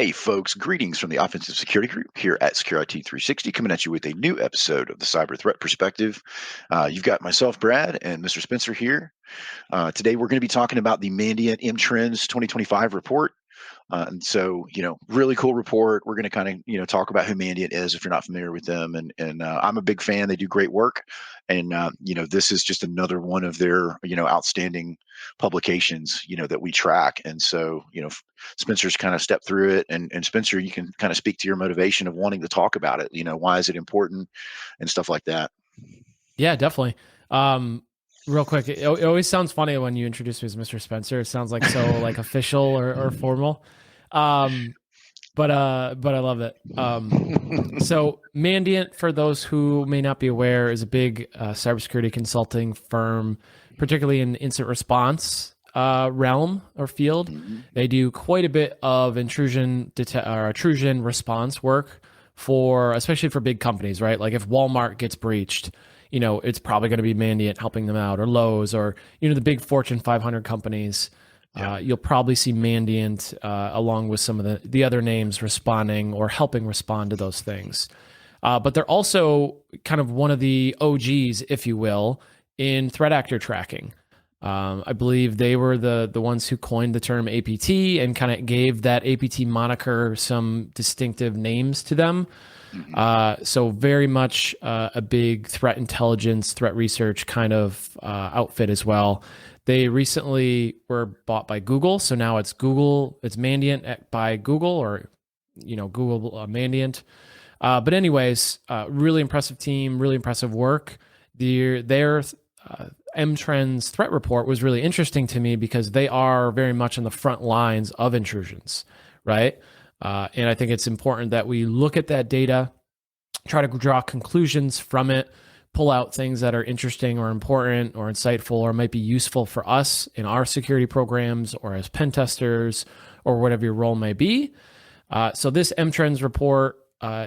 Hey, folks, greetings from the Offensive Security Group here at Security 360, coming at you with a new episode of the Cyber Threat Perspective. You've got myself, Brad, and Mr. Spencer here. Today, we're going to be talking about the Mandiant M-Trends 2025 report. And so, really cool report. We're going to kind of, talk about who Mandiant is if you're not familiar with them. And I'm a big fan. They do great work. And, this is just another one of their, outstanding publications, that we track. And so, Spencer's kind of stepped through it. And Spencer, you can kind of speak to your motivation of wanting to talk about it. Why is it important and stuff like that? Yeah, definitely. Real quick, it always sounds funny when you introduce me as Mr. Spencer. It sounds like so like official or formal. But I love it. So Mandiant, for those who may not be aware, is a big cybersecurity consulting firm, particularly in incident response realm or field. They do quite a bit of intrusion response work especially for big companies, right? Like if Walmart gets breached, it's probably going to be Mandiant helping them out, or Lowe's, or the big Fortune 500 companies. Yeah. You'll probably see Mandiant along with some of the other names responding or helping respond to those things. But they're also kind of one of the OGs, if you will, in threat actor tracking. I believe they were the ones who coined the term APT and kind of gave that APT moniker some distinctive names to them. So very much a big threat intelligence, threat research kind of outfit as well. They recently were bought by Google, so now it's Mandiant by Google, or Google Mandiant. But anyways, really impressive team, really impressive work. Their M-Trends threat report was really interesting to me because they are very much on the front lines of intrusions, right? And I think it's important that we look at that data, try to draw conclusions from it, pull out things that are interesting or important or insightful or might be useful for us in our security programs or as pen testers or whatever your role may be. So this M-Trends report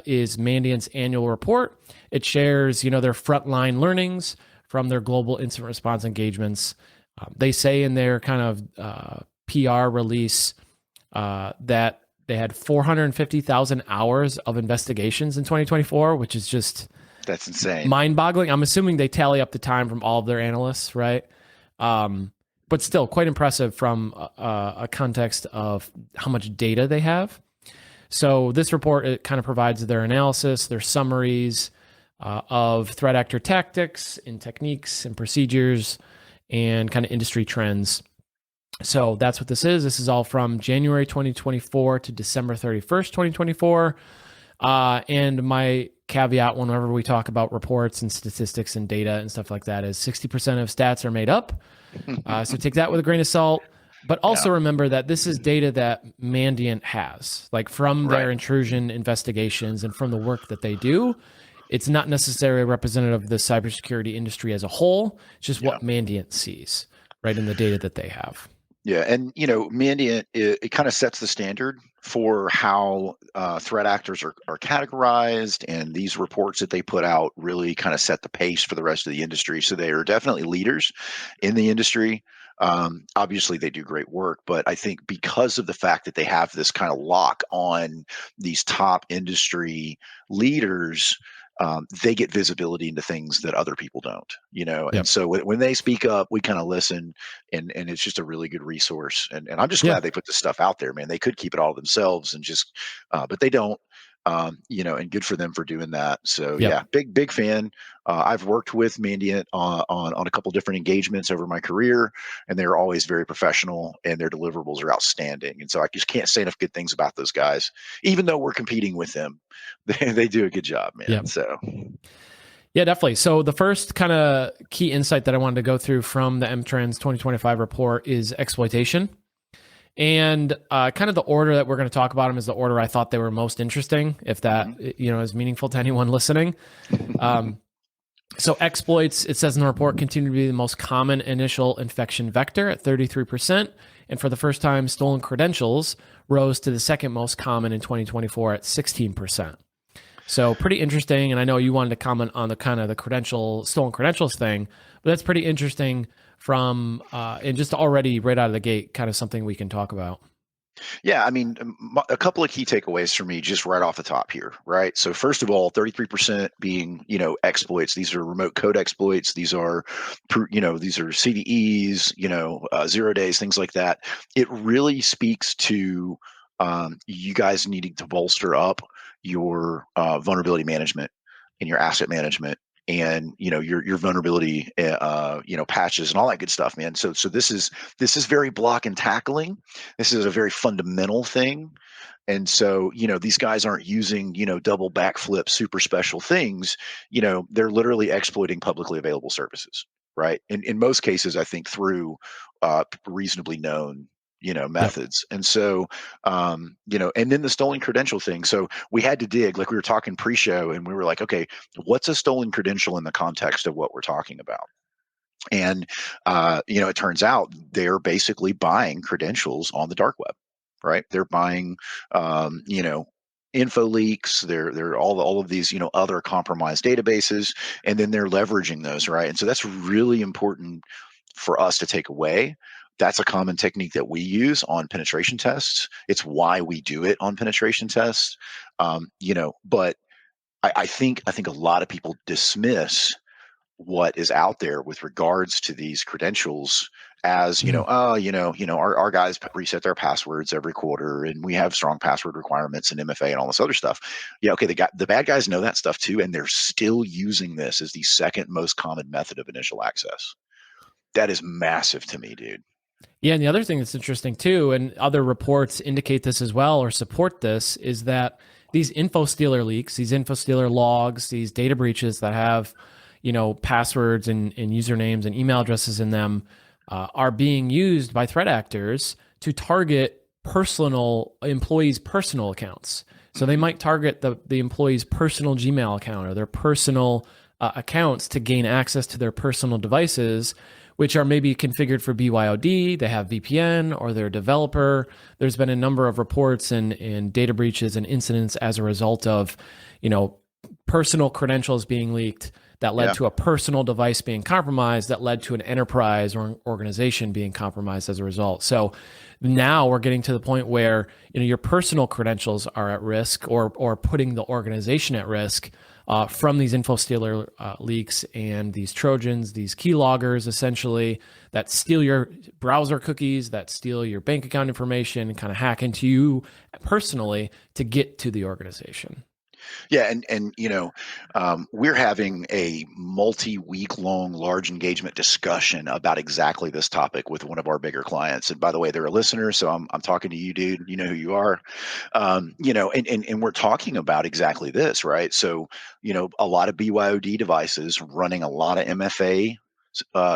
is Mandiant's annual report. It shares, their frontline learnings from their global incident response engagements. They say in their kind of PR release that they had 450,000 hours of investigations in 2024, which is just That's insane. mind-boggling. I'm assuming they tally up the time from all of their analysts, right? But still quite impressive from a context of how much data they have. So this report, it kind of provides their analysis, their summaries of threat actor tactics and techniques and procedures and kind of industry trends. So that's what this is. This is all from January 2024 to December 31st, 2024. And my caveat whenever we talk about reports and statistics and data and stuff like that is 60% of stats are made up. So take that with a grain of salt. But also remember that this is data that Mandiant has, like from their intrusion investigations and from the work that they do. It's not necessarily representative of the cybersecurity industry as a whole. It's just what Mandiant sees, right, in the data that they have. Yeah, and Mandiant, it kind of sets the standard for how threat actors are categorized, and these reports that they put out really kind of set the pace for the rest of the industry. So they are definitely leaders in the industry. Obviously, they do great work, but I think because of the fact that they have this kind of lock on these top industry leaders, they get visibility into things that other people don't, and so when they speak up, we kind of listen, and it's just a really good resource. And I'm just glad they put this stuff out there, man. They could keep it all themselves and just, but they don't, and good for them for doing that. So big fan. I've worked with Mandiant on a couple different engagements over my career, and they're always very professional, and their deliverables are outstanding. And so I just can't say enough good things about those guys, even though we're competing with them. They do a good job, man. So. Yeah, definitely. So the first kind of key insight that I wanted to go through from the M-Trends 2025 report is exploitation. And kind of the order that we're going to talk about them is the order I thought they were most interesting, if that is meaningful to anyone listening. So exploits, it says in the report, continue to be the most common initial infection vector at 33%. And for the first time, stolen credentials rose to the second most common in 2024 at 16%. So pretty interesting. And I know you wanted to comment on the kind of the stolen credentials thing, but that's pretty interesting from, and just already right out of the gate, kind of something we can talk about. Yeah, I mean, a couple of key takeaways for me just right off the top here, right? So first of all, 33% being, exploits. These are remote code exploits. These are, these are CDEs, 0 days, things like that. It really speaks to you guys needing to bolster up your vulnerability management and your asset management and your vulnerability patches and all that good stuff, man. So this is very block and tackling. This is a very fundamental thing. And so, these guys aren't using, double backflip, super special things. They're literally exploiting publicly available services, right? In most cases, I think through reasonably known, Yep. methods. And so, and then the stolen credential thing. So we had to dig, like we were talking pre-show, and we were like, okay, what's a stolen credential in the context of what we're talking about? And it turns out they're basically buying credentials on the dark web, right? They're buying, info leaks. They're all of these other compromised databases, and then they're leveraging those, right? And so that's really important for us to take away. That's a common technique that we use on penetration tests. It's why we do it on penetration tests. But I think a lot of people dismiss what is out there with regards to these credentials as Mhm. our guys reset their passwords every quarter, and we have strong password requirements and MFA and all this other stuff. Yeah, okay, the bad guys know that stuff too, and they're still using this as the second most common method of initial access. That is massive to me, dude. Yeah, and the other thing that's interesting too, and other reports indicate this as well or support this, is that these info stealer leaks, these info stealer logs, these data breaches that have, passwords and usernames and email addresses in them, are being used by threat actors to target personal employees' personal accounts. So they Mm-hmm. might target the employee's personal Gmail account or their personal accounts to gain access to their personal devices, which are maybe configured for BYOD. They have VPN or they're a developer. There's been a number of reports and data breaches and incidents as a result of, personal credentials being leaked that led Yeah. to a personal device being compromised that led to an enterprise or an organization being compromised as a result. So now we're getting to the point where your personal credentials are at risk or putting the organization at risk from these info stealer leaks and these Trojans, these keyloggers essentially that steal your browser cookies, that steal your bank account information, and kind of hack into you personally to get to the organization. Yeah, and we're having a multi-week long large engagement discussion about exactly this topic with one of our bigger clients. And by the way, they're a listener, so I'm talking to you, dude. You know who you are. And we're talking about exactly this, right? So, a lot of BYOD devices running a lot of MFA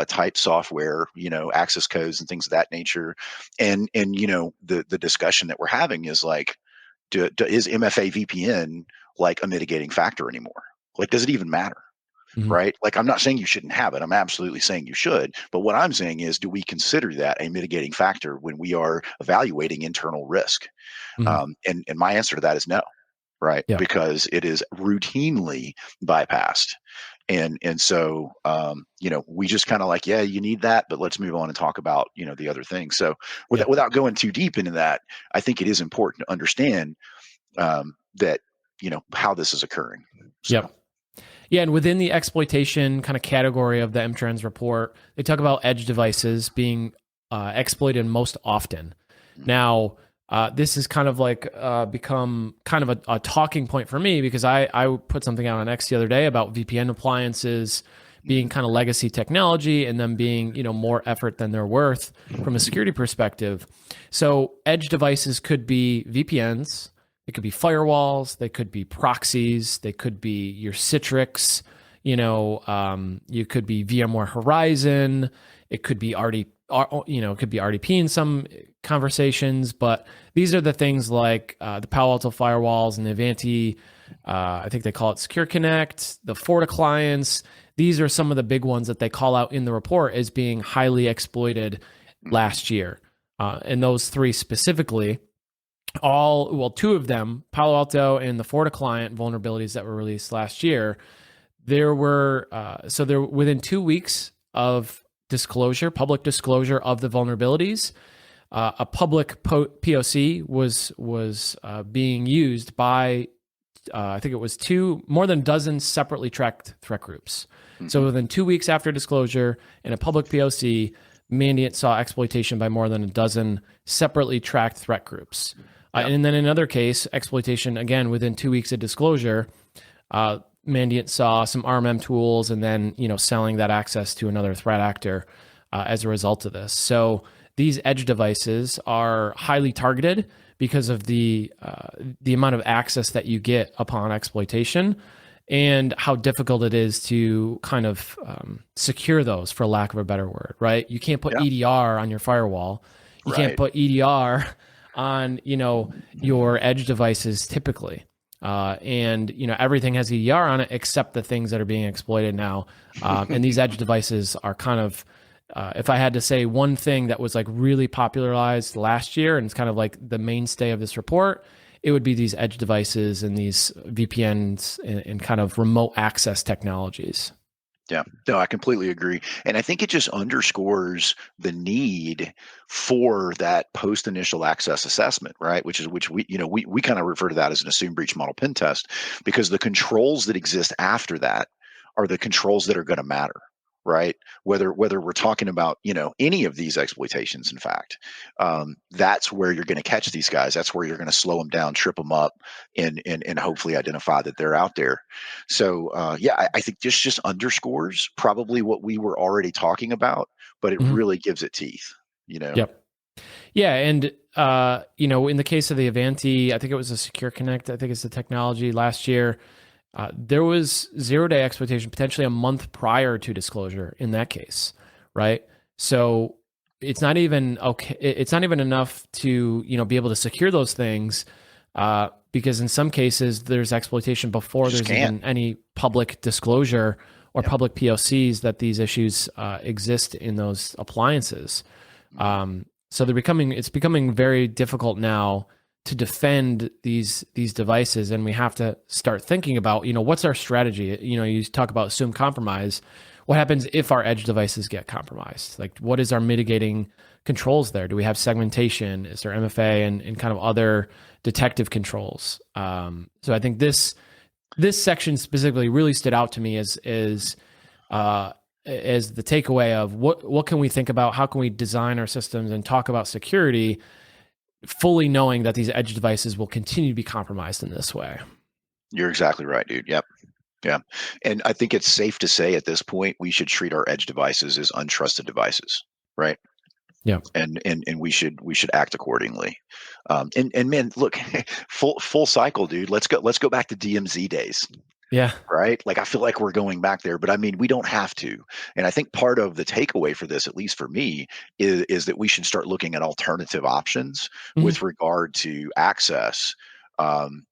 type software, access codes and things of that nature. And the discussion that we're having is like, is MFA VPN like a mitigating factor anymore? Like, does it even matter? Mhm. Right? Like, I'm not saying you shouldn't have it. I'm absolutely saying you should. But what I'm saying is, do we consider that a mitigating factor when we are evaluating internal risk? Mhm. And my answer to that is no, right? Yeah. Because it is routinely bypassed. And so we just kind of like, yeah, you need that, but let's move on and talk about the other things. So Yeah. without going too deep into that, I think it is important to understand that how this is occurring. So Yep. Yeah, and within the exploitation kind of category of the M-Trends report, they talk about edge devices being exploited most often. mhm, Now, this has kind of like become kind of a talking point for me because I put something out on X the other day about VPN appliances being mhm, kind of legacy technology and them being more effort than they're worth from a security perspective. So edge devices could be VPNs, they could be firewalls, they could be proxies, they could be your Citrix, you could be VMware Horizon, it could be it could be RDP in some conversations, but these are the things like the Palo Alto firewalls and the Avanti. I think they call it Secure Connect, the Forta clients. These are some of the big ones that they call out in the report as being highly exploited mhm, last year. And those three specifically, two of them, Palo Alto and the Forta client vulnerabilities that were released last year, there were there within 2 weeks of public disclosure of the vulnerabilities, a public POC was being used by I think it was more than a dozen separately tracked threat groups. So within 2 weeks after disclosure in a public POC, Mandiant saw exploitation by more than a dozen separately tracked threat groups. And then in another case, exploitation, again, within 2 weeks of disclosure, Mandiant saw some RMM tools and then, selling that access to another threat actor as a result of this. So these edge devices are highly targeted because of the amount of access that you get upon exploitation and how difficult it is to kind of secure those, for lack of a better word, right? You can't put EDR on your firewall. You can't put EDR on, your edge devices typically. And everything has EDR on it except the things that are being exploited now. And these edge devices are kind of, if I had to say one thing that was like really popularized last year, and it's kind of like the mainstay of this report, it would be these edge devices and these VPNs and kind of remote access technologies. Yeah, no, I completely agree. And I think it just underscores the need for that post initial access assessment, right? Which we kind of refer to that as an assumed breach model pen test, because the controls that exist after that are the controls that are going to matter, right? Whether we're talking about, any of these exploitations, in fact, that's where you're going to catch these guys. That's where you're going to slow them down, trip them up, and hopefully identify that they're out there. So I think this just underscores probably what we were already talking about, but it really gives it teeth. Yep. Yeah, and in the case of the Avanti, I think it was a Secure Connect. I think it's the technology last year. There was 0-day exploitation potentially a month prior to disclosure in that case, right? So it's not even okay. It's not even enough to be able to secure those things, because in some cases there's exploitation before there's even any public disclosure or public POCs that these issues exist in those appliances. So it's becoming very difficult now to defend these devices, and we have to start thinking about, what's our strategy? You talk about assumed compromise. What happens if our edge devices get compromised? Like, what is our mitigating controls there? Do we have segmentation? Is there MFA and kind of other detective controls? So I think this section specifically really stood out to me as the takeaway of what can we think about? How can we design our systems and talk about security, fully knowing that these edge devices will continue to be compromised in this way? You're exactly right, dude. Yep. Yeah. And I think it's safe to say at this point, we should treat our edge devices as untrusted devices, right? Yeah. And we should act accordingly. And man, look, full cycle, dude. Let's go back to DMZ days. Yeah. Right. Like, I feel like we're going back there, but I mean, we don't have to. And I think part of the takeaway for this, at least for me, is that we should start looking at alternative options with regard to access,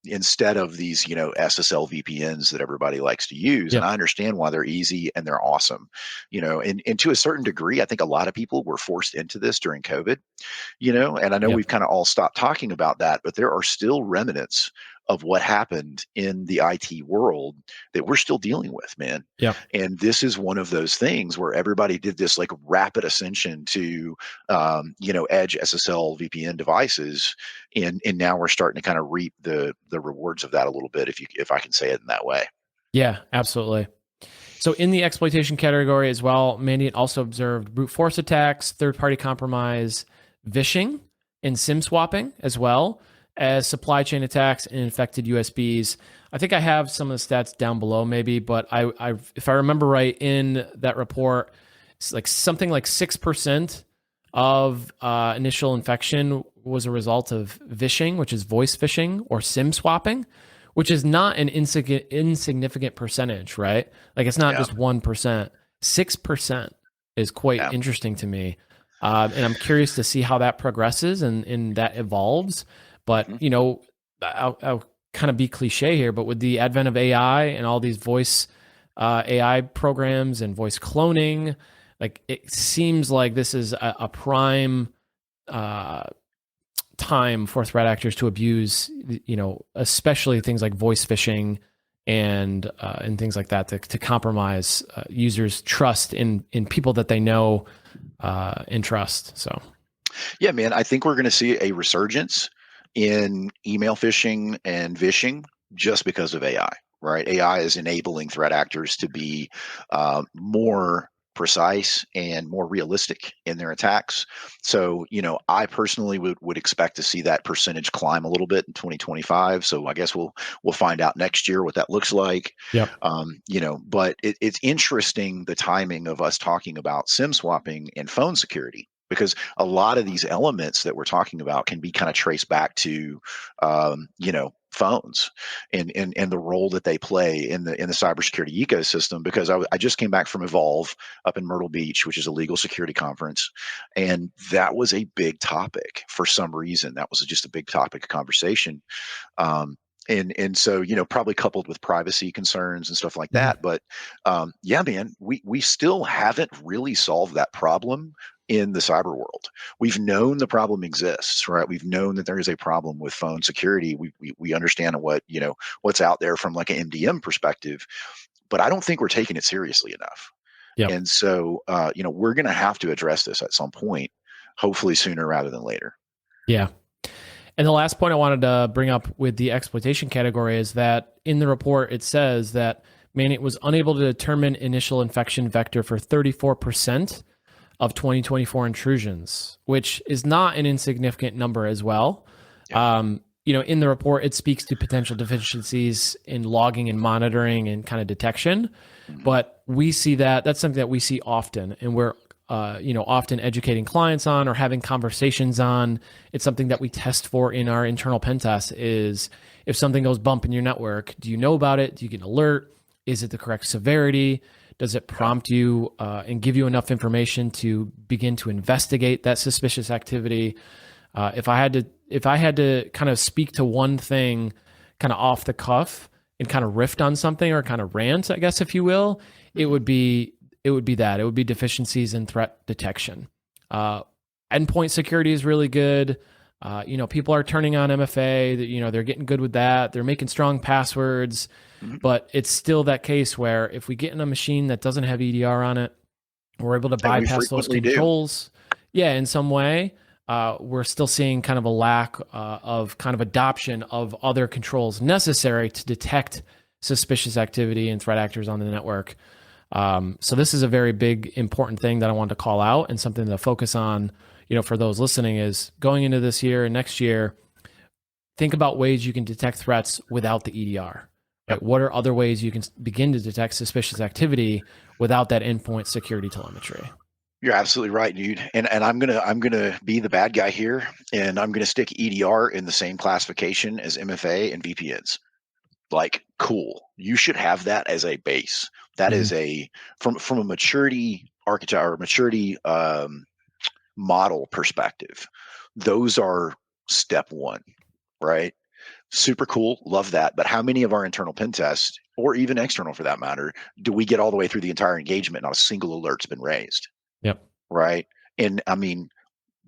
instead of these, SSL VPNs that everybody likes to use. Yep. And I understand why they're easy and they're awesome, and to a certain degree, I think a lot of people were forced into this during COVID, and I know we've kind of all stopped talking about that, but there are still remnants of what happened in the IT world that we're still dealing with, man. Yeah. And this is one of those things where everybody did this like rapid ascension to, edge SSL VPN devices. And now we're starting to kind of reap the rewards of that a little bit, if I can say it in that way. Yeah, absolutely. So in the exploitation category as well, Mandiant also observed brute force attacks, third-party compromise, vishing, and SIM swapping, as well as supply chain attacks and infected USBs. I think I have some of the stats down below maybe, but I if I remember right in that report, it's like something like 6% of initial infection was a result of vishing, which is voice phishing, or SIM swapping, which is not an insignificant percentage, right? Like, it's not just 1%. 6% is quite interesting to me. And I'm curious to see how that progresses and that evolves. But, I'll kind of be cliche here, but with the advent of AI and all these voice AI programs and voice cloning, like, it seems like this is a prime time for threat actors to abuse, especially things like voice phishing and things like that to compromise users' trust in people that they know and trust. So. Yeah, man, I think we're going to see a resurgence in email phishing and vishing just because of AI, right? AI is enabling threat actors to be more precise and more realistic in their attacks. So, I personally would expect to see that percentage climb a little bit in 2025. So I guess we'll find out next year what that looks like. Yep. But it's interesting the timing of us talking about SIM swapping and phone security, because a lot of these elements that we're talking about can be kind of traced back to, phones and the role that they play in the cybersecurity ecosystem. Because I just came back from Evolve up in Myrtle Beach, which is a legal security conference, and that was a big topic for some reason. That was just a big topic of conversation. And so, probably coupled with privacy concerns and stuff like Mhm. that. But yeah, man, we still haven't really solved that problem in the cyber world. We've known the problem exists, right? We've known that there is a problem with phone security. We understand what's out there from like an MDM perspective, but I don't think we're taking it seriously enough. Yep. And so, we're going to have to address this at some point, hopefully sooner rather than later. Yeah. And the last point I wanted to bring up with the exploitation category is that in the report, it says that Mandiant was unable to determine initial infection vector for 34% of 2024 intrusions, which is not an insignificant number as well. Yeah. In the report, it speaks to potential deficiencies in logging and monitoring and kind of detection. Mhm. But we see that's something that we see often, and we're often educating clients on or having conversations on. It's something that we test for in our internal pen test is if something goes bump in your network, do you know about it? Do you get an alert? Is it the correct severity? Does it prompt you and give you enough information to begin to investigate that suspicious activity? If I had to kind of speak to one thing kind of off the cuff and kind of riff on something or kind of rant, I guess, if you will, it would be that. It would be deficiencies in threat detection. Endpoint security is really good. People are turning on MFA. They're getting good with that. They're making strong passwords. Mhm. But it's still that case where if we get in a machine that doesn't have EDR on it, we're able to And we bypass those frequently do. controls. Yeah, in some way, we're still seeing kind of a lack of kind of adoption of other controls necessary to detect suspicious activity and threat actors on the network. So this is a very big, important thing that I wanted to call out, and something to focus on, for those listening, is going into this year and next year, think about ways you can detect threats without the EDR. Right? What are other ways you can begin to detect suspicious activity without that endpoint security telemetry? You're absolutely right, dude. And I'm gonna be the bad guy here, and I'm gonna stick EDR in the same classification as MFA and VPNs. Like, cool. You should have that as a base. That Mhm. is from a maturity architect or maturity model perspective. Those are step one, right? Super cool, love that. But how many of our internal pen tests, or even external for that matter, do we get all the way through the entire engagement? Not a single alert's been raised, Yep. right? And I mean,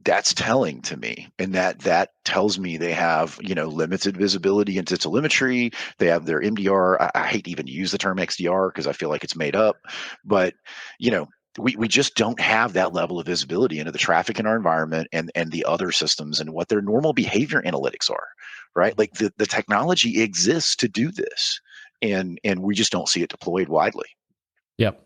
that's telling to me, and that tells me they have limited visibility into telemetry. They have their MDR. I hate to even use the term XDR because I feel like it's made up, but you know we just don't have that level of visibility into the traffic in our environment and the other systems and what their normal behavior analytics are, right? Like the technology exists to do this, and we just don't see it deployed widely. Yep.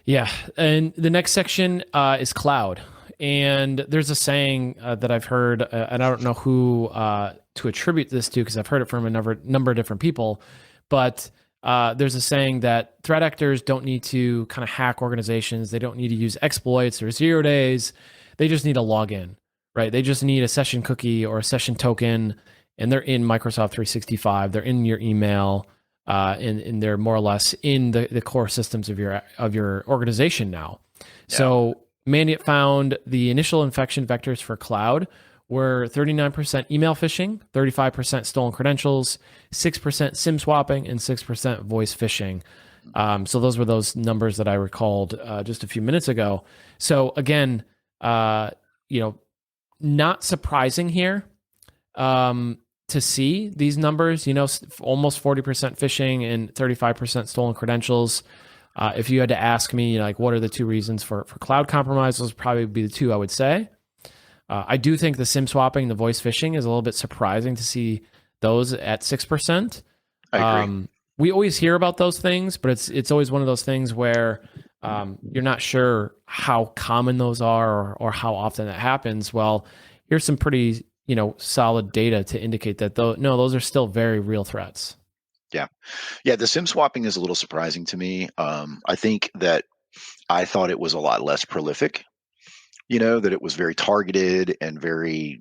Yeah. And the next section is cloud. And there's a saying that I've heard, and I don't know who to attribute this to because I've heard it from a number of different people. But there's a saying that threat actors don't need to kind of hack organizations. They don't need to use exploits or 0 days. They just need to log in, right? They just need a session cookie or a session token, and they're in Microsoft 365. They're in your email. And they're more or less in the core systems of your organization now. Yeah. So Mandiant found the initial infection vectors for cloud were 39% email phishing, 35% stolen credentials, 6% SIM swapping, and 6% voice phishing. So those were those numbers that I recalled just a few minutes ago. So again, not surprising here. To see these numbers, almost 40% phishing and 35% stolen credentials. If you had to ask me, what are the two reasons for cloud compromise, those would probably be the two I would say. I do think the SIM swapping, the voice phishing is a little bit surprising to see those at 6%. I agree. We always hear about those things, but it's always one of those things where you're not sure how common those are or how often that happens. Well, here's some pretty solid data to indicate that no, those are still very real threats. Yeah. Yeah. The SIM swapping is a little surprising to me. I think that I thought it was a lot less prolific, that it was very targeted and very,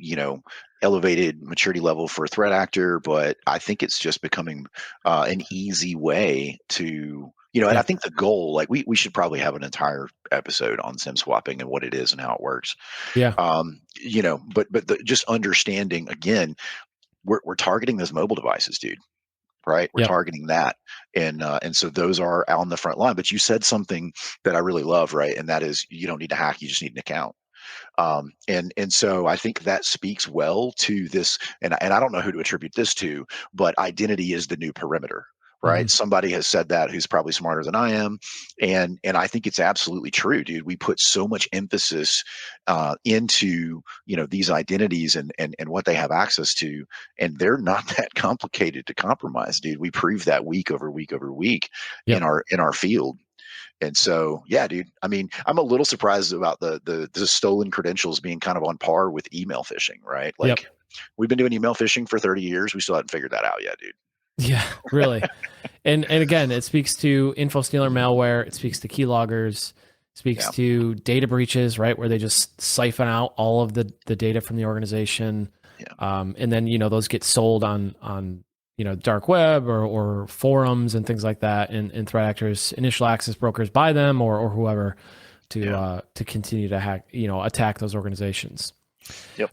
elevated maturity level for a threat actor. But I think it's just becoming an easy way to, and I Yep. think the goal, like we should probably have an entire episode on SIM swapping and what it is and how it works. Yeah. But just understanding again, we're targeting those mobile devices, dude. Right, we're Yep. targeting that, and so those are on the front line. But you said something that I really love, right? And that is, you don't need to hack; you just need an account. And so I think that speaks well to this, and I don't know who to attribute this to, but identity is the new perimeter, Mm-hmm. right? Somebody has said that who's probably smarter than I am, and I think it's absolutely true, dude. We put so much emphasis into these identities and what they have access to, and they're not that complicated to compromise, dude. We prove that week over week over week in Yep. our field. And so, yeah, dude. I mean, I'm a little surprised about the stolen credentials being kind of on par with email phishing, right? Yep. Like, we've been doing email phishing for 30 years. We still haven't figured that out yet, dude. Yeah. Really. And again, it speaks to info stealer malware. It speaks to keyloggers. Speaks Yeah, to data breaches, right, where they just siphon out all of the data from the organization, yeah, and then those get sold on dark web or forums and things like that, and threat actors, initial access brokers buy them or whoever to continue to hack attack those organizations. yep.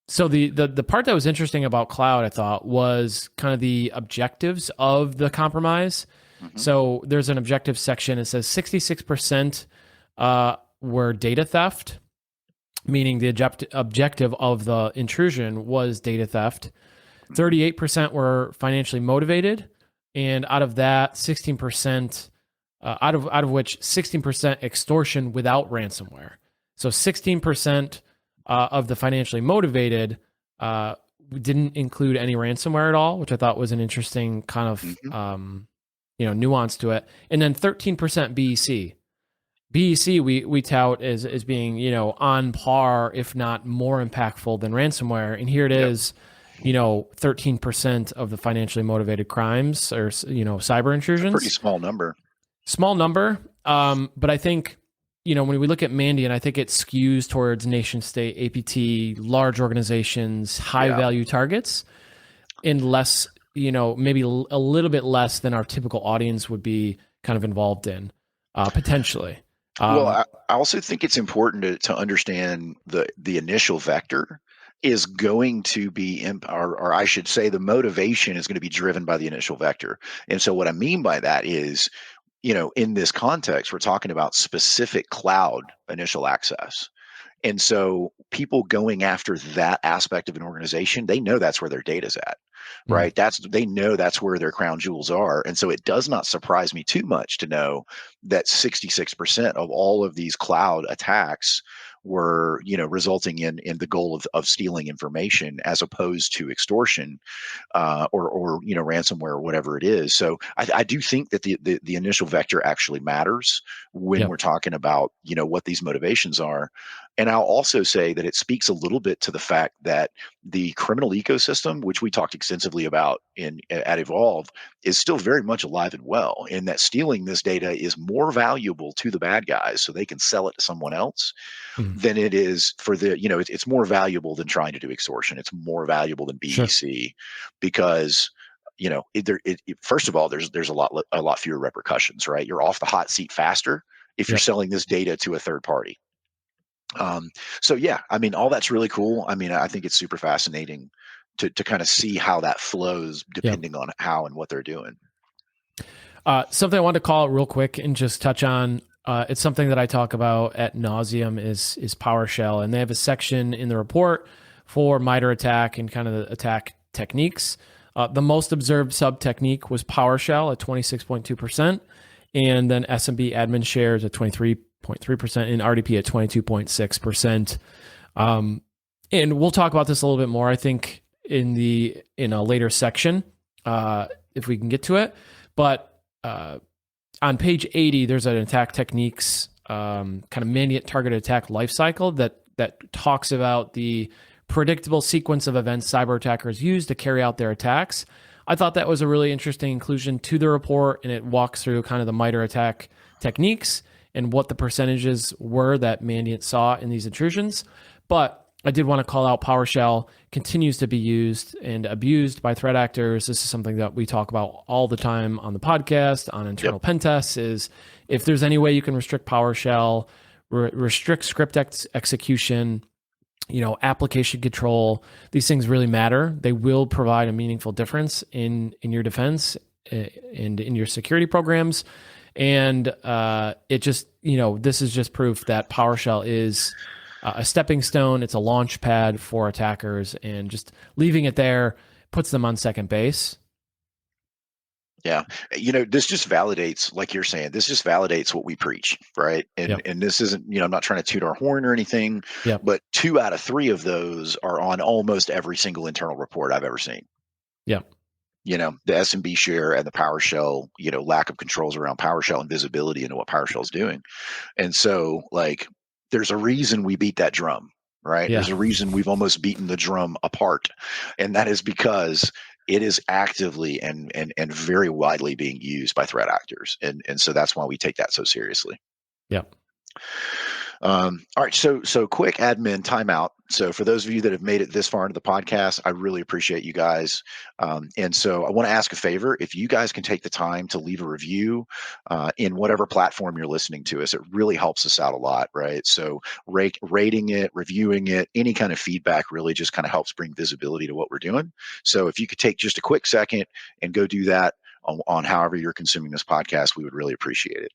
So the part that was interesting about cloud, I thought, was kind of the objectives of the compromise. Hmm. So there's an objective section. It says 66% were data theft, meaning the objective of the intrusion was data theft. 38% were financially motivated, and out of that, 16%, out of which 16% extortion without ransomware. So 16% of the financially motivated didn't include any ransomware at all, which I thought was an interesting kind of Hmm. nuance to it. And then 13% BEC. BEC we tout as being on par, if not more impactful than ransomware. And here it Yep. is, 13% of the financially motivated crimes or cyber It's a pretty intrusions. small number. Small number, but I think when we look at Mandiant, I think it skews towards nation state, APT, large organizations, high value targets, and less, maybe a little bit less than our typical audience would be kind of involved in, potentially. Well, I also think it's important to understand the initial vector is going to be, or I should say, the motivation is going to be driven by the initial vector. And so, what I mean by that is, in this context, we're talking about specific cloud initial access. And so people going after that aspect of an organization, they know that's where their data's at, Mm, right? They know that's where their crown jewels are. And so it does not surprise me too much to know that 66% of all of these cloud attacks were, resulting in the goal of stealing information as opposed to extortion, or ransomware or whatever it is. So I do think that the initial vector actually matters when yep. we're talking about what these motivations are. And I'll also say that it speaks a little bit to the fact that the criminal ecosystem, which we talked extensively about at Evolve, is still very much alive and well. And that stealing this data is more valuable to the bad guys, so they can sell it to someone else, Mm, than it is for it's more valuable than trying to do extortion. It's more valuable than sure. BEC because first of all, there's a lot fewer repercussions, right? You're off the hot seat faster if you're Yep. selling this data to a third party. Um, so yeah, I mean, all that's really cool. I mean, I think it's super fascinating to kind of see how that flows Yep. depending on how and what they're doing. Something I wanted to call out real quick and just touch on. It's something that I talk about at nauseum is PowerShell, and they have a section in the report for MITRE ATT&CK and kind of the attack techniques. The most observed sub technique was PowerShell at 26.2%, and then SMB admin shares at 23.3%, and RDP at 22.6%. Um, and we'll talk about this a little bit more, I think, in a later section, if we can get to it. But on page 80, there's an attack techniques kind of Mandiant targeted attack lifecycle that talks about the predictable sequence of events cyber attackers use to carry out their attacks. I thought that was a really interesting inclusion to the report, and it walks through kind of the MITRE attack techniques and what the percentages were that Mandiant saw in these intrusions. But I did want to call out PowerShell continues to be used and abused by threat actors. This is something that we talk about all the time on the podcast, on internal pen tests, is if there's any way you can restrict PowerShell, restrict script execution, application control, these things really matter. They will provide a meaningful difference in your defense and in your security programs. And it just, this is just proof that PowerShell is a stepping stone. It's a launch pad for attackers, and just leaving it there puts them on second base. Yeah. This just validates, like you're saying, this just validates what we preach, right? And this isn't, I'm not trying to toot our horn or anything, but 2 out of 3 of those are on almost every single internal report I've ever seen. Yeah. The SMB share and the PowerShell, lack of controls around PowerShell and visibility into what PowerShell is doing. And so, like, there's a reason we beat that drum, right? Yeah. There's a reason we've almost beaten the drum apart. And that is because it is actively and very widely being used by threat actors. And so that's why we take that so seriously. Yeah. All right. So quick admin timeout. So for those of you that have made it this far into the podcast, I really appreciate you guys. And so I want to ask a favor. If you guys can take the time to leave a review in whatever platform you're listening to us, it really helps us out a lot, right? So rating it, reviewing it, any kind of feedback really just kind of helps bring visibility to what we're doing. So if you could take just a quick second and go do that on however you're consuming this podcast, we would really appreciate it.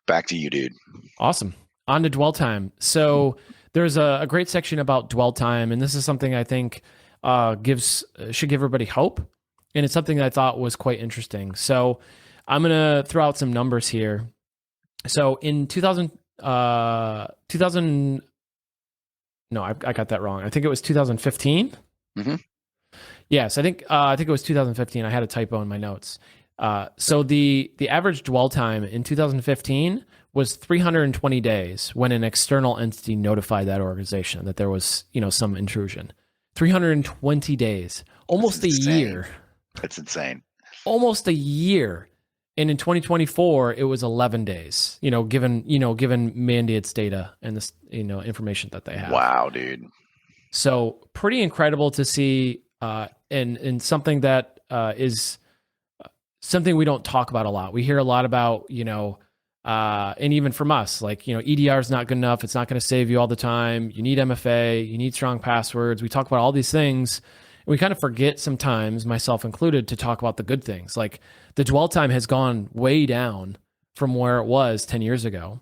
Back to you, dude. Awesome. On to dwell time. So there's a great section about dwell time, and this is something I think should give everybody hope, and it's something that I thought was quite interesting. So I'm going to throw out some numbers here. So in 2000, no, I got that wrong. I think it was 2015. Mm-hmm. Yes, I think it was 2015. I had a typo in my notes. So the average dwell time in 2015 was 320 days when an external entity notified that organization that there was, some intrusion. 320 days, almost a year. That's insane. Almost a year. And in 2024, it was 11 days, given Mandiant's data and this, information that they have. Wow, dude. So pretty incredible to see, and something that is something we don't talk about a lot. We hear a lot about, and even from us, like, EDR is not good enough. It's not going to save you all the time. You need MFA, you need strong passwords. We talk about all these things. And we kind of forget sometimes, myself included, to talk about the good things. Like the dwell time has gone way down from where it was 10 years ago,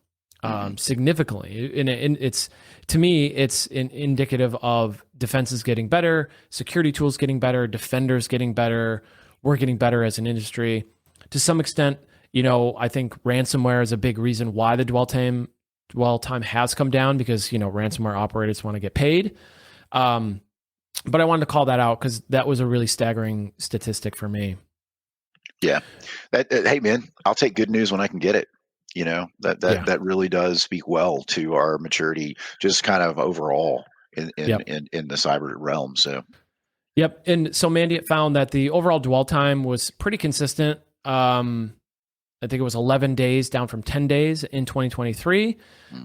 significantly. And it's, to me, it's indicative of defenses getting better, security tools getting better, defenders getting better. We're getting better as an industry. To some extent, I think ransomware is a big reason why the dwell time has come down, because, ransomware operators want to get paid. But I wanted to call that out because that was a really staggering statistic for me. Yeah. Hey, man, I'll take good news when I can get it. That really does speak well to our maturity, just kind of overall in the cyber realm. So. Yep. And so Mandiant found that the overall dwell time was pretty consistent. I think it was 11 days down from 10 days in 2023.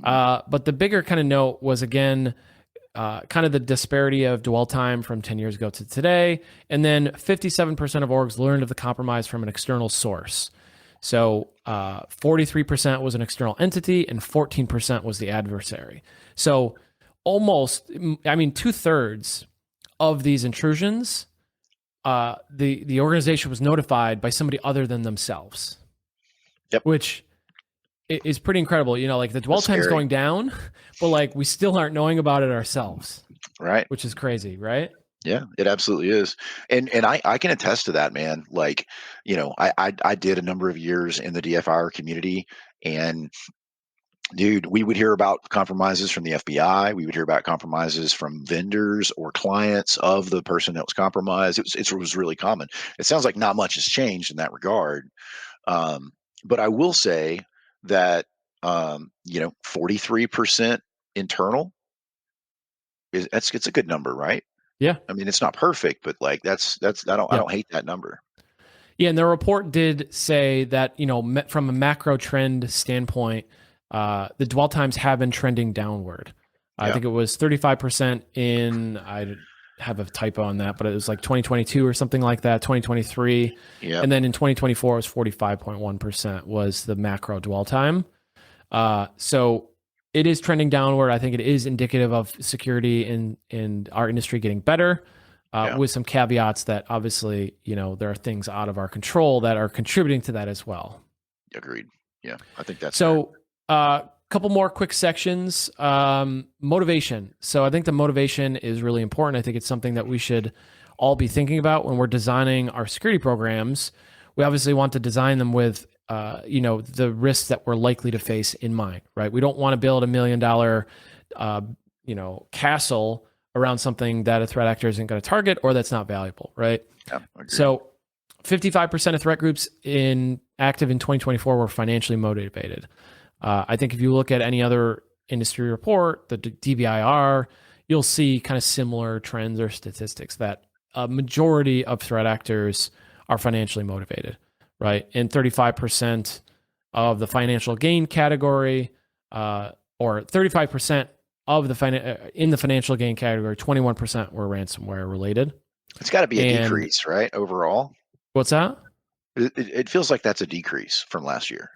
But the bigger kind of note was, again, kind of the disparity of dwell time from 10 years ago to today. And then 57% of orgs learned of the compromise from an external source. So 43% was an external entity and 14% was the adversary. So almost, 2/3 of these intrusions, the organization was notified by somebody other than themselves. Yep. Which is pretty incredible. Like the dwell time's going down, but like we still aren't knowing about it ourselves. Right. Which is crazy, right? Yeah, it absolutely is. And I can attest to that, man. Like, I did a number of years in the DFIR community, and Dude, we would hear about compromises from the FBI. We would hear about compromises from vendors or clients of the person that was compromised. It was really common. It sounds like not much has changed in that regard. Um, but I will say that 43% internal is that's it's a good number, right? Yeah. I mean, it's not perfect, but like that's I Yep. don't hate that number. Yeah, and the report did say that, from a macro trend standpoint, the dwell times have been trending downward. I Yeah, think it was 35% I have a typo on that, but it was like 2022 or something like that, 2023. yeah, And then in 2024, it was 45.1% was the macro dwell time. So it is trending downward. I think it is indicative of security in our industry getting better, yeah. with some caveats that obviously, there are things out of our control that are contributing to that as well. Agreed. Yeah, I think that's fair. So, a couple more quick sections. Motivation. So, I think the motivation is really important. I think it's something that we should all be thinking about when we're designing our security programs. We obviously want to design them with, the risks that we're likely to face in mind, right? We don't want to build $1 million, castle around something that a threat actor isn't going to target or that's not valuable, right? Yeah, agreed. So 55% of threat groups active in 2024 were financially motivated. I think if you look at any other industry report, the DBIR, you'll see kind of similar trends or statistics that a majority of threat actors are financially motivated, right? And 35% of the financial gain category, or 35% of in the financial gain category, 21% were ransomware related. It's got to be a And decrease, right? Overall, what's that? it feels like that's a decrease from last year.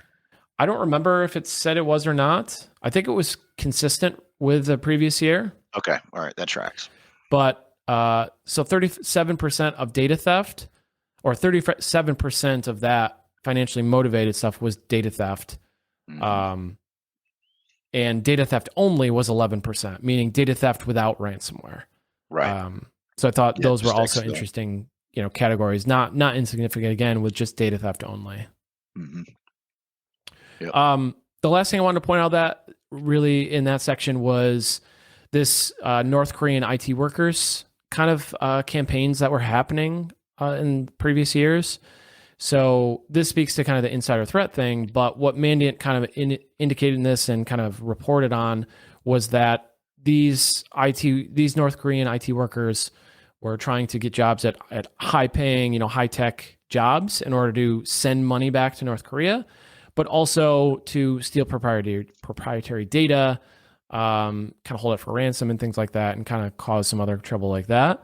I don't remember if it said it was or not. I think it was consistent with the previous year. Okay, all right, that tracks. But so 37% of data theft, or 37% of that financially motivated stuff was data theft. Mhm. And data theft only was 11%, meaning data theft without ransomware. Right. So I thought Yeah, those were just also accidental. interesting, categories, not insignificant again with just data theft only. Mhm. Yep. The last thing I wanted to point out that really in that section was this North Korean IT workers kind of campaigns that were happening in previous years. So this speaks to kind of the insider threat thing. But what Mandiant kind of indicated in this and kind of reported on was that these North Korean IT workers were trying to get jobs at high paying, high tech jobs in order to send money back to North Korea, but also to steal proprietary data, kind of hold it for ransom and things like that, and kind of cause some other trouble like that.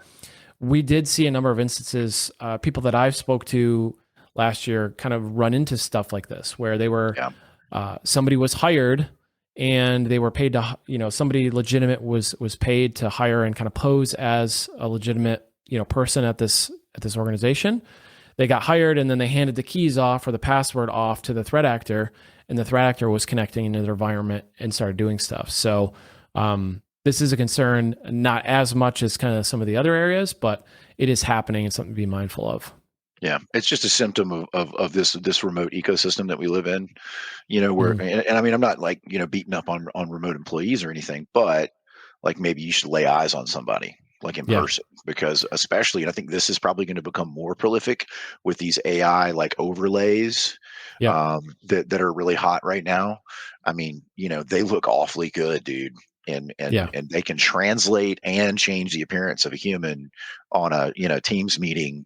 We did see a number of instances, people that I've spoke to last year kind of run into stuff like this, where they were, Yeah. somebody was hired and they were paid to, somebody legitimate was paid to hire and kind of pose as a legitimate, person at this organization. They got hired and then they handed the keys off or the password off to the threat actor, and the threat actor was connecting into their environment and started doing stuff. So this is a concern, not as much as kind of some of the other areas, but it is happening and something to be mindful of. Yeah, it's just a symptom of this remote ecosystem that we live in. Where Mhm. and I mean, I'm not like beating up on remote employees or anything, but like maybe you should lay eyes on somebody like in Yeah. person, because especially, and I think this is probably going to become more prolific with these AI like overlays Yep. that are really hot right now. I mean, they look awfully good, dude. Yeah. And they can translate and change the appearance of a human on a Teams meeting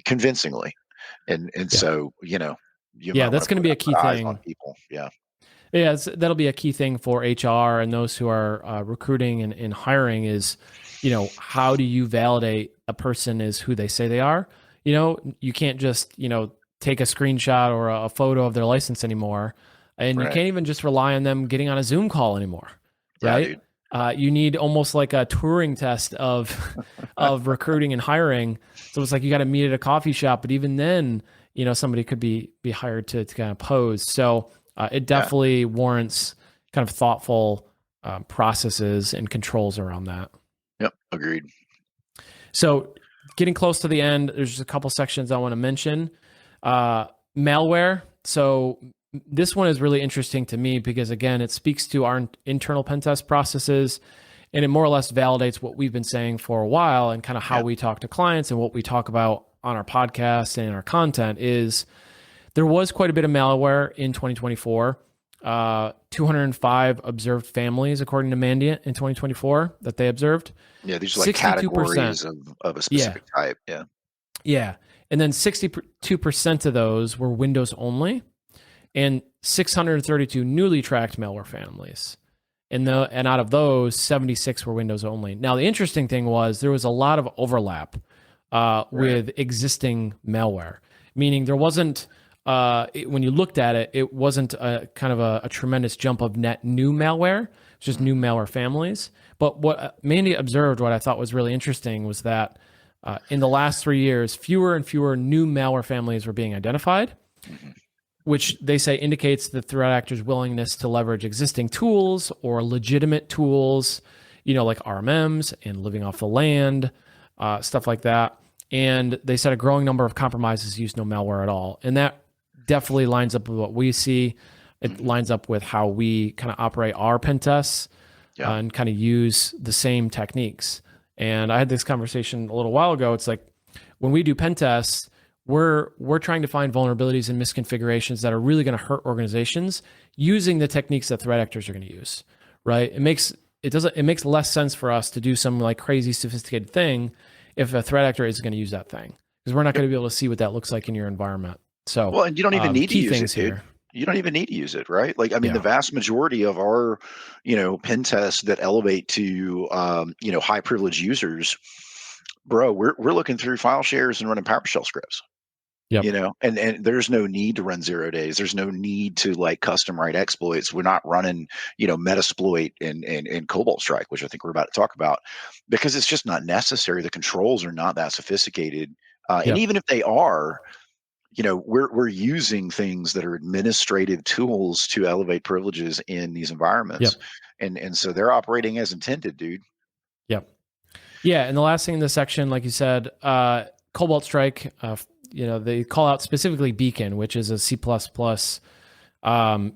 convincingly, and Yeah. so you Yeah. might want That's to going to put, be a put key eyes on thing. people. Yeah, Yeah. That'll be a key thing for HR and those who are recruiting and hiring is, how do you validate a person is who they say they are? You can't just, take a screenshot or a photo of their license anymore. And you right. can't even just rely on them getting on a Zoom call anymore, Yeah, right? dude. You need almost like a Turing test of of recruiting and hiring. So it's like you got to meet at a coffee shop, but even then, somebody could be hired to kind of pose. So it Yeah. definitely warrants kind of thoughtful processes and controls around that. Yep. Agreed. So, getting close to the end, there's just a couple sections I want to mention. Uh, Malware. So, this one is really interesting to me because, again, it speaks to our internal pen test processes, and it more or less validates what we've been saying for a while, and kind of how Yeah. we talk to clients and what we talk about on our podcast and in our content is there was quite a bit of malware in 2024. 205 observed families, according to Mandiant, in 2024 that they observed. Yeah, these are like 62%. categories of a Yeah. specific type. Yeah. Yeah. And then 62% of those were Windows only, and 632 newly tracked malware families. And out of those, 76 were Windows only. Now, the interesting thing was there was a lot of overlap with existing malware, meaning there wasn't, when you looked at it, it wasn't a kind of a tremendous jump of net new malware. It's just new malware families. But what Mandy observed, what I thought was really interesting, was that in the last 3 years, fewer and fewer new malware families were being identified, which they say indicates the threat actor's willingness to leverage existing tools or legitimate tools, like RMMs and living off the land, stuff like that. And they said a growing number of compromises use no malware at all. And that definitely lines up with what we see. It lines up with how we kind of operate our pen tests and kind of use the same techniques. And I had this conversation a little while ago. It's like when we do pen tests, we're trying to find vulnerabilities and misconfigurations that are really going to hurt organizations using the techniques that threat actors are going to use, right? It makes less sense for us to do some like crazy sophisticated thing if a threat actor is going to use that thing, because we're not going to be able to see what that looks like in your environment. So, well, and you don't even need to use it, dude. Here. You don't even need to use it, right? Like, I mean, the vast majority of our, pen tests that elevate to, high privilege users, bro, we're looking through file shares and running PowerShell scripts. Yep. And there's no need to run 0 days. There's no need to like custom write exploits. We're not running, Metasploit and Cobalt Strike, which I think we're about to talk about, because it's just not necessary. The controls are not that sophisticated. And even if they are, we're using things that are administrative tools to elevate privileges in these environments. And so they're operating as intended, dude. Yep. Yeah. And the last thing in this section, like you said, Cobalt Strike, they call out specifically Beacon, which is a C++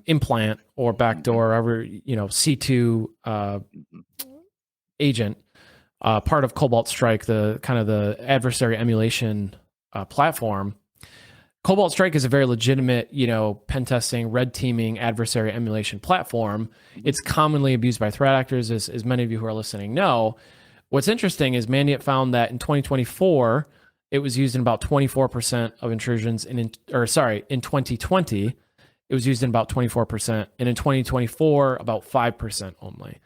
implant or backdoor, C2 agent, part of Cobalt Strike, the kind of the adversary emulation platform. Cobalt Strike is a very legitimate, pen testing, red teaming, adversary emulation platform. It's commonly abused by threat actors, as many of you who are listening know. What's interesting is Mandiant found that in 2024, it was used in about 24% of intrusions. In 2020, it was used in about 24%. And in 2024, about 5% only.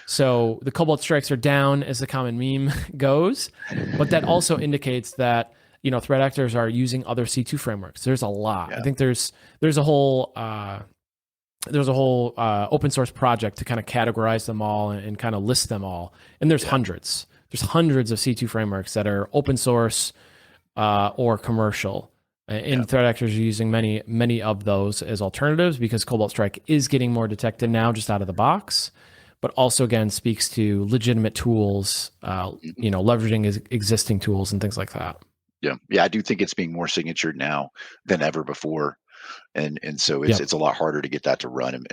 So the Cobalt Strikes are down, as the common meme goes. But that also indicates that, threat actors are using other C2 frameworks. There's a lot. I think there's a whole open source project to kind of categorize them all and kind of list them all. And there's hundreds. There's hundreds of C2 frameworks that are open source or commercial. And threat actors are using many of those as alternatives, because Cobalt Strike is getting more detected now just out of the box, but also again speaks to legitimate tools, leveraging existing tools and things like that. Yeah, I do think it's being more signatured now than ever before, and so it's a lot harder to get that to run in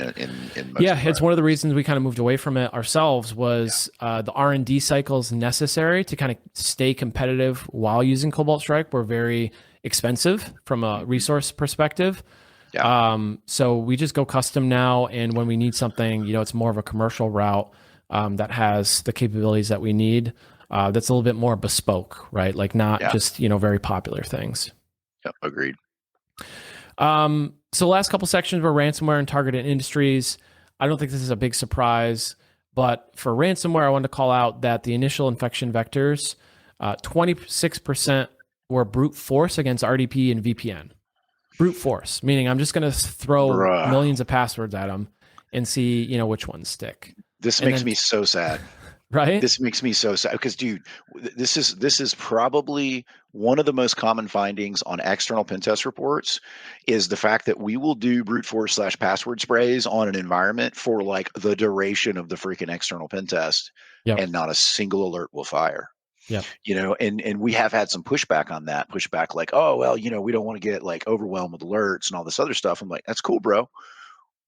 most it's one of the reasons we kind of moved away from it ourselves was the R&D cycles necessary to kind of stay competitive while using Cobalt Strike were very expensive from a resource perspective. So we just go custom now, and when we need something, it's more of a commercial route that has the capabilities that we need. That's a little bit more bespoke, right? Like not just, very popular things. Yep, agreed. So the last couple sections were ransomware and targeted industries. I don't think this is a big surprise, but for ransomware, I wanted to call out that the initial infection vectors, 26% were brute force against RDP and VPN. Brute force, meaning I'm just going to throw millions of passwords at them and see, which ones stick. This makes me so sad. Right? This makes me so sad because, dude, this is probably one of the most common findings on external pen test reports is the fact that we will do brute force / password sprays on an environment for like the duration of the freaking external pen test, and not a single alert will fire. Yep. And we have had some pushback on that. Pushback like, oh well, we don't want to get like overwhelmed with alerts and all this other stuff. I'm like, that's cool, bro.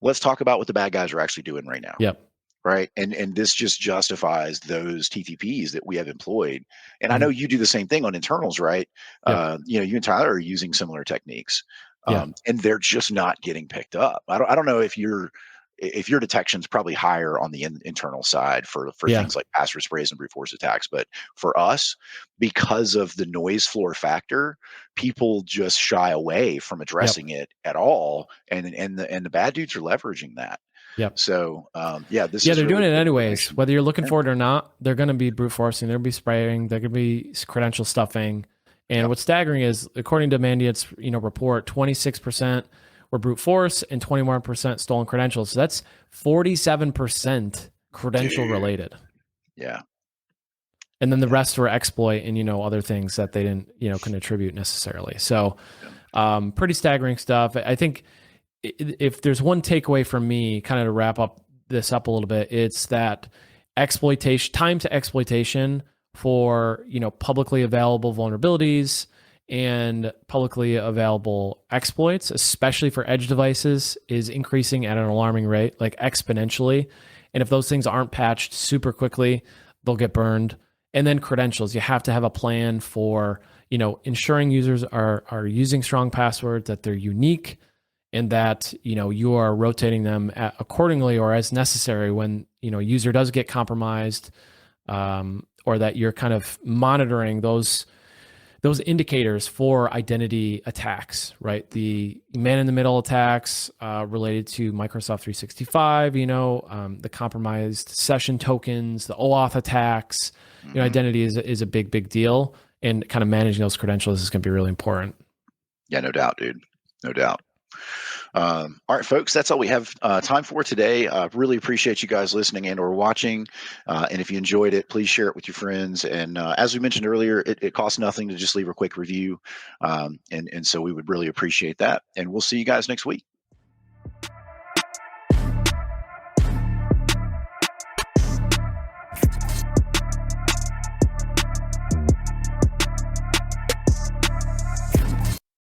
Let's talk about what the bad guys are actually doing right now. Yep. Right. And this just justifies those TTPs that we have employed. And I Mhm. know you do the same thing on internals, right? Yep. You and Tyler are using similar techniques. Yeah. And they're just not getting picked up. I don't know if your detection's probably higher on the internal side for Yeah. things like password sprays and brute force attacks. But for us, because of the noise floor factor, people just shy away from Yep. addressing it at all. And the bad dudes are leveraging that. Yep. So this Yeah, is they're really doing it good anyways. information. Whether you're looking Yeah. for it or not, they're going to be brute forcing. They're going to be spraying. They're going to be credential stuffing. And Yep. what's staggering is, according to Mandiant's report, 26% were brute force and 21% stolen credentials. So that's 47% credential Dude. related. Yeah. And then the rest were exploit and other things that they didn't couldn't attribute necessarily. So pretty staggering stuff. I think if there's one takeaway from me, kind of to wrap up this up a little bit, it's that time to exploitation for publicly available vulnerabilities and publicly available exploits, especially for edge devices, is increasing at an alarming rate, like exponentially. And if those things aren't patched super quickly, they'll get burned. And then credentials, you have to have a plan for ensuring users are using strong passwords, that they're unique, and that you are rotating them accordingly or as necessary when a user does get compromised, or that you're kind of monitoring those indicators for identity attacks, right? The man-in-the-middle attacks related to Microsoft 365, the compromised session tokens, the OAuth attacks. Identity is a big deal, and kind of managing those credentials is going to be really important. Yeah, no doubt, dude. No doubt. All right, folks, that's all we have time for today. Really appreciate you guys listening and or watching. And if you enjoyed it, please share it with your friends. And as we mentioned earlier, it costs nothing to just leave a quick review. And so we would really appreciate that. And we'll see you guys next week.